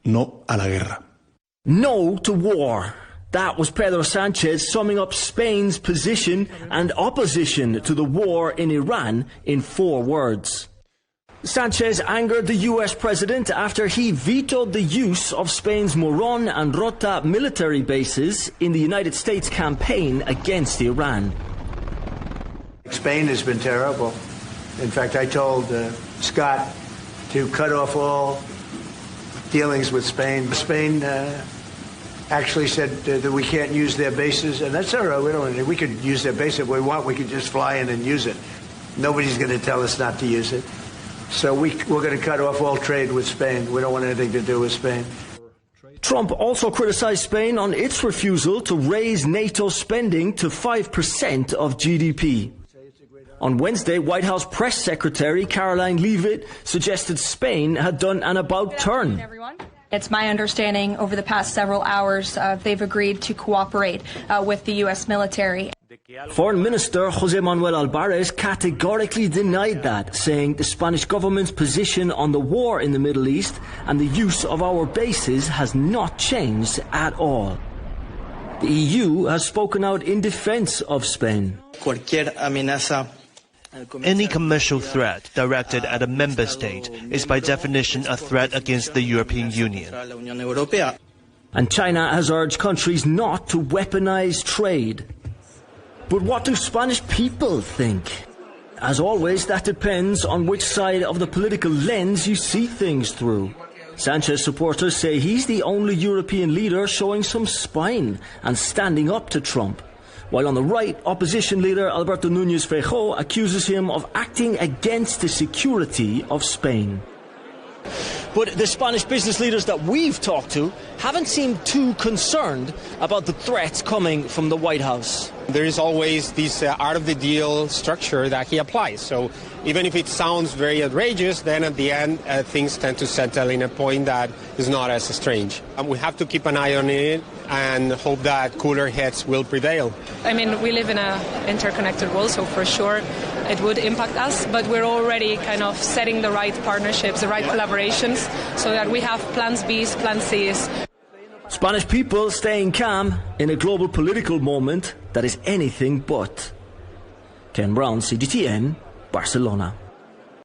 no a la guerra. No to war. That was Pedro Sánchez summing up Spain's position and opposition to the war in Iran in 4 words. Sanchez angered the US president after he vetoed the use of Spain's Morón and Rota military bases in the United States campaign against Iran. Spain has been terrible. In fact, I told Scott to cut off all dealings with Spain. Spain actually said that we can't use their bases, and that's all right. We could use their base if we want. We could just fly in and use it. Nobody's going to tell us not to use it. So we're going to cut off all trade with Spain. We don't want anything to do with Spain. Trump also criticized Spain on its refusal to raise NATO spending to 5% of GDP. On Wednesday, White House Press Secretary Caroline Leavitt suggested Spain had done an about-turn. It's my understanding over the past several hours they've agreed to cooperate with the U.S. military. Foreign Minister José Manuel Álvarez categorically denied that, saying the Spanish government's position on the war in the Middle East and the use of our bases has not changed at all. The EU has spoken out in defense of Spain. Any commercial threat directed at a member state is by definition a threat against the European Union. And China has urged countries not to weaponize trade. But what do Spanish people think? As always, that depends on which side of the political lens you see things through. Sanchez supporters say he's the only European leader showing some spine and standing up to Trump. While on the right, opposition leader Alberto Núñez Feijóo accuses him of acting against the security of Spain. But the Spanish business leaders that we've talked to haven't seemed too concerned about the threats coming from the White House. There is always this art of the deal structure that he applies. So even if it sounds very outrageous, then at the end things tend to settle in a point that is not as strange. And we have to keep an eye on it and hope that cooler heads will prevail. I mean, we live in an interconnected world, so for sure it would impact us, but we're already kind of setting the right partnerships, the right collaborations, so that we have plans Bs, plans Cs. Spanish people staying calm in a global political moment that is anything but. Ken Brown, CGTN, Barcelona.